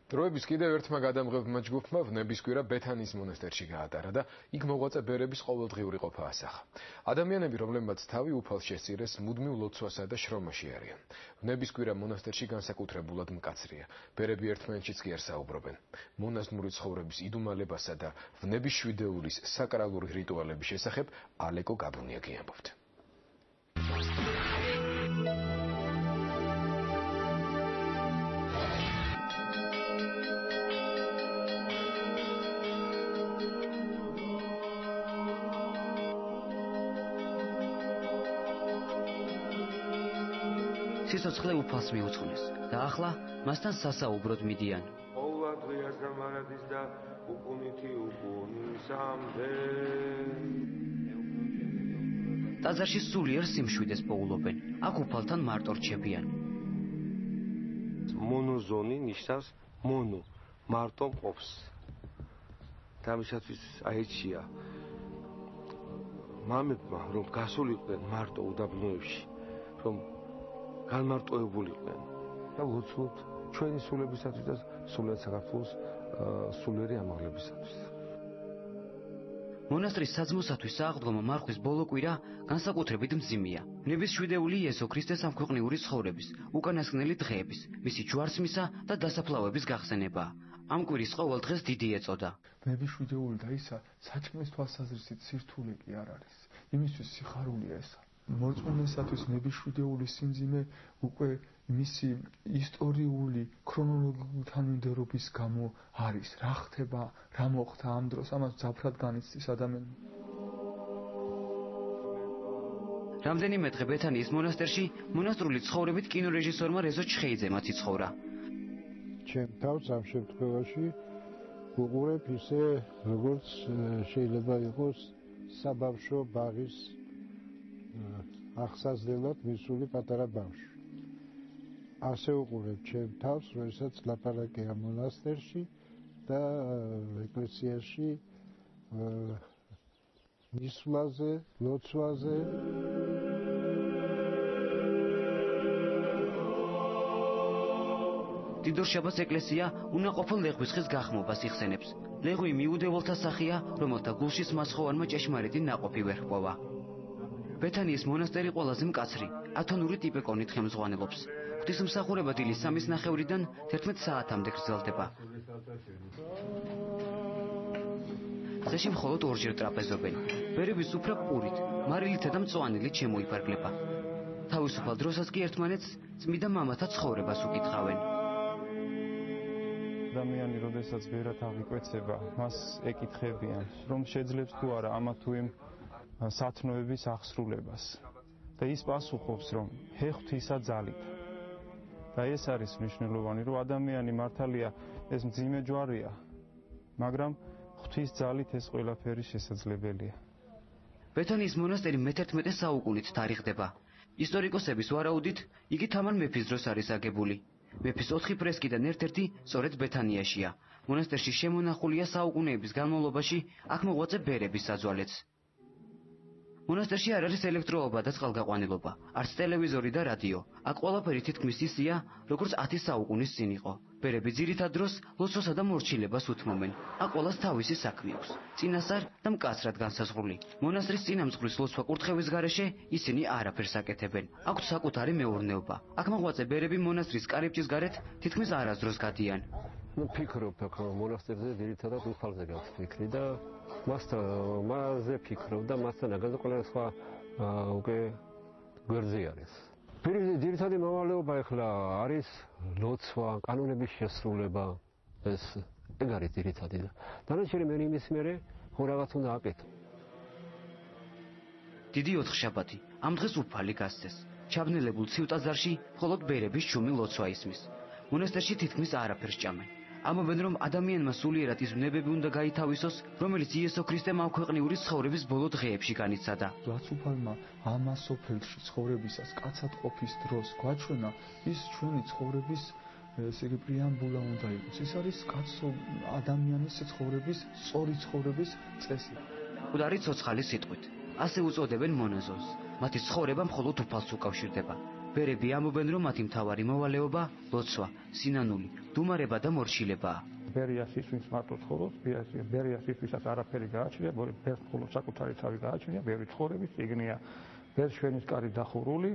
დროების კიდევ ერთმა გადამღებმა ჯგუფმა ვნებისკვირა ბეთანის მონასტერში გაატარა და იქ მოღვაწე ბერების ყოველდღიური ყოფა ასახა. ადამიანები, რომლებმაც თავი უფალს შესწირეს, მუდმივ ლოცვასა და შრომაში არიან. ვნებისკვირა მონასტერში განსაკუთრებულად მკაცრია. ბერები ერთმანეთშიც კი არ საუბრობენ. მონაზვნური ცხოვრების იდუმალებასა და ვნების შვიდეულის საკრალური რიტუალების შესახებ ალეკო გაბუნიაკი ამბობთ. სიცოცხლე უფალს მიუძღვნეს და ახლა მასთან სასაუბროდ მიდიან. ტაძარში სულიერ სიმშვიდეს პოულობენ. აქ უფალთან მარტო რჩებიან. მონოზონი ნიშნავს მონო, მარტო მყოფს. დამისათვის აიჩია მამებმა, რომ გასულიყვნენ მარტო უდაბნოებში, რომ განმარტოებულიყვნენ და ლოცულობთ ჩვენი სულებისათვის და სულიერ საქართველოს სულიერი ამაღლებისათვის. მონასტრის საძმოსათვის სააღდგომო მარხვის ბოლო კვირა განსაკუთრებით მძიმეა. ვნების შვიდეული იესო ქრისტეს სამქვეყნიური ცხოვრების, უკანასკნელი დღეების, მისი ჯვარცმისა და დასაფლავების გახსენებაა. ამ კვირის ყოველ დღეს დიდი ეწოდა. ვნების შვიდეული და ისა საჭმლის თვალსაზრისით სირთულე კი არ არის. იმისთვის სიხარულია ესა. მორწმუნესათვის ვნების შვიდეულის სიმძიმე უკვე მისი ისტორიული ქრონოლოგიური თანმიმდევრობის გამო არის. რა ხდება, რა მოხდა ამ დროს, ამას ძაფრად განიცდის ადამიანი. რამდენიმე დღე ბეთანიის მონასტერში მონასტრული ცხოვრებით კინორეჟისორმა რეზო ჩხეიძემაც იცხოვრა. ჩემ თავს ამ შემთხვევაში ვუყურებ ისე, როგორც შეიძლება იყოს საბავშვო ბაღის ახსაზრდელად მისული პატარა ბავშვი. ასე უყურებ ჩემ თავს, როდესაც ლაპარაკია მონასტერში და ეკლესიაში მისვლაზე, ლოცვაზე. დიდორშაბას ეკლესია უნაყოფო ლეღვისხის გახმობას იხსენებს. ლეღვი მიუდეველთა სახეა, რომელთა გულში მასხოვანმა ჭეშმარიტი ნაყოფი ვერ ჰპოვა. ბეთანიის მონასტერი ყველაზე მკაცრი, ათონური ტიპეკონით ხელმძღვანელობს. ღვთისმსახურება დილის 3:30-დან 11 საათამდე გრძელდება. დღეში მხოლოდ ორჯერ ტრაპეზობენ. ბერების სუფრა პურით, მარილითა და მწვანილით შემოიფარგლება. თავისუფალ დროსაც კი ერთმანეთს წმიდა მამათა ცხოვრებას უკითხავენ. ადამიანი, როდესაც ბერად აღიკვეცება, მას ეკითხებიან, რომ შეძლებს თუ არა ამა თუ იმ სათნოების აღსრულებას. და ის პასუხობს, რომ ჰე ღვთისა ძალით. და ეს არის მნიშვნელოვანი, რომ ადამიანი მართალია ეს მძიმე ჯვარია, მაგრამ ღვთის ძალით ეს ყველაფერი შესაძლებელია. ბეთანიის მონასტერი მე-11 საუკუნით თარიღდება. ისტორიკოსების ვარაუდით, იგი თამარ მეფის დროს არის აგებული. მეფის 4 ფრესკიდან ერთ-ერთი სწორედ ბეთანიაშია. მონასტერში შემონახულია საუკუნეების განმავლობაში აქ მოღვაწე ბერების საძვალეც. მონასტერში არ არის ელექტროობა და წყალგაყვანილობა, არც ტელევიზორი და რადიო. აქ ყველაფერი თითქმის ისეა, როგორც 10 საუკუნის წინ იყო. ბერები ძირითად დროს ლოცვასა და მორჩილებას უთმობენ. აქ ყველას თავისი საქმე აქვს. წინასწარ და მკაცრად განსაზღვრული. მონასტრის წინამძღვრის ლოცვა კურთხევის გარეშე ისინი არაფერს აკეთებენ. აქვთ საკუთარი მეურნეობა. აქ მოღვაწე ბერები მონასტრის კარიბჭის გარეთ თითქმის არასდროს გადიან. ფიქრობ, რომ მონასტერზე ძირითადად უფალზე გაქვს ფიქრი და მასზე ფიქრობ და მასთან ნაგაზი ყველა სხვა უკვე გვერდზე არის. ძირითადი მოვალეობა ახლა არის ლოცვა, კანონების შესრულება, ეს ეგ არის ძირითადი და დანარჩენი მე იმის მერე ხო რაღაც უნდა აკეთო. დიდი ოთხშაბათი, ამ დღეს უფალი გასცეს. ჩაბნელებულ ცივ ტაძარში მხოლოდ ბერების შუმი ლოცვა ისმის. მონასტერში თითქმის არაფერს ჭამენ. ამობენ, რომ ადამიანმა სულიერად ის ვნებები უნდა გაითავისოს, რომელიც იესო ქრისტემ ამ ქვეყნიური ცხოვრების ბოლო დღეებში განიცადა. რაც უფალმა ამა სოფელში ცხოვრებისას კაცად ყოფის დროს გვაჩვენა, ის ჩვენი ცხოვრების ესე იგი პრეამბულა უნდა იყოს. ის არის კაცო ადამიანის ცხოვრების, სწორი ცხოვრების წესი. მკვდარი ცოცხალი სიტყვით. ასე უწოდებენ მონაზონს. მათი ცხოვრება მხოლოდ უფალს უკავშირდება. ბერები ამობენ, რომ მათი მთავარი მოვალეობა ლოცვა, სინანული, დუმარება და მორჩილებაა. ბერიას ისვრის მარტო ცხოვრობს, ბერიას ისვისაც არაფერი გააჩნია, ბერს მხოლოდ საკუთარი თავი გააჩნია, ბევრი ცხოვრების წიგნია, ბერს ჩვენის კარი დახურული,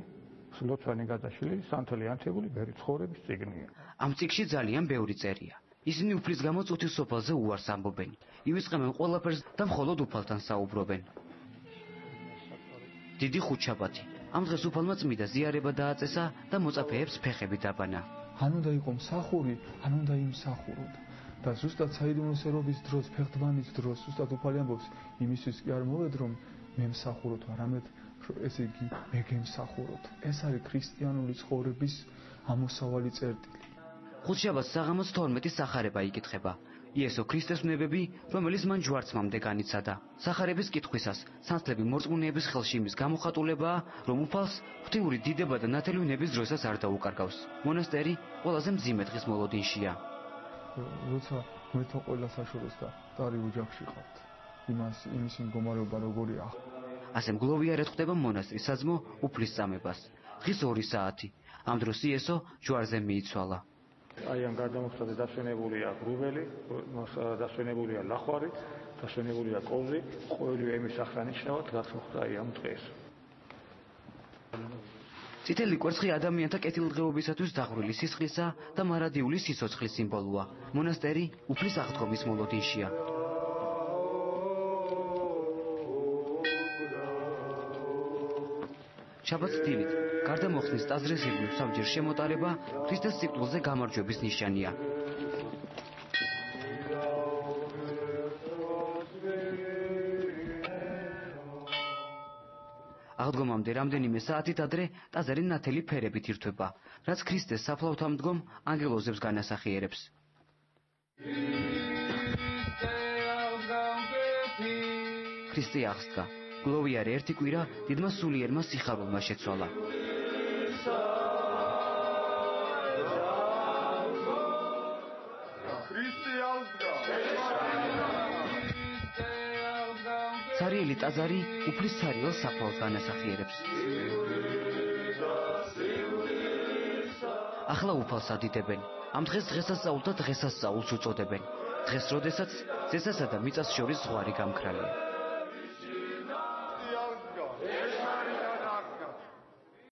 ლოცვანი გადაშლილი, სანთელი ანთებული, ბევრი ცხოვრების წიგნია. ამ წიგნში ძალიან ბევრი წერია. ისინი უფლის გამო წუთის სოფელზე უარს ამბობენ. ივიწყებენ ყველაფერს და მხოლოდ უფალთან საუბრობენ. დიდი ხუთშაბათი. ამ დღეს უფალმა წმიდა ზიარება დააწესა და მოწაფეებს ფეხები დაბანა. ან უნდა იყო მსახური, ან უნდა იმსახუროთ. და ზუსტად საიდუმლოსერობის დროს, ფეხდბანის დროს, ზუსტად უფალი ამბობს, იმისთვის კი არ მოვედ, რომ მე მსახუროთ, არამედ ესე იგი მე გემსახუროთ. ეს არის ქრისტიანული ცხოვრების ამოსავალი წერტილი. ხუთშაბათს საღამოს 12 სახარება იკითხება. იესო ქრისტეს ვნებები, რომელიც მან ჯვარცმამდე განიცადა. სახარების კითხვისას სანთლები მორწმუნეების ხელში იმის გამოხატულებაა, რომ უფალს ღვთიური დიდება და ნათელი ვნების დროსაც არ დაუკარგავს. მონასტერი ყველაზე მძიმე დღის მოლოდინშია. როცა მეთო ყველა საშოროს და დარი ოჯახში ყავთ. იმის მდგომარეობა როგორია? ასე მგლოვიარად ხვდება მონასტრის საძმო უფლის წამებას. დღის 2 საათი. ამ დროს იესო ჯვარზე მიიცვალა. აი ამ გარდამოსვლაზე დასვენებულია ღრუბელი, დასვენებულია ლახვარი, დასვენებულია კოვზი, ყოველი ემის აღსანიშნავად გასუხდა აი ამ დღეს. წითელი კვერცხი ადამიანთა კეთილდღეობისათვის დაღვრილი სისხლისა და მარადიული სიცოცხლის სიმბოლოა. მონასტერი უფლის აღდგომის მოლოდინშია. შაბათს დილით გარდა მოხსნის ტაძრის ირგვლივ სამჯერ შემოტარება ქრისტეს სიკვდილზე გამარჯვების ნიშანია. აღდგომამდე რამდენიმე საათით ადრე ტაძარი ნათელი ფერებით ირთვება, რაც ქრისტეს საფლავთან მდგომ ანგელოზებს განასახიერებს. ქრისტე აღსდგა. გლოვიარი ერთი კვირა დიდმა სულიერმა სიხარულმა შეცვალა. ცარიელი ტაძარი უფლის ცარიელს საფლავს განასახიერებს. ახლა უფალს ადიდებენ. ამ დღეს დღესასწაულს და დღესასწაულს უწოდებენ. დღეს, როდესაც წესასა და მიწას შორის ზღვარი გამქრალია.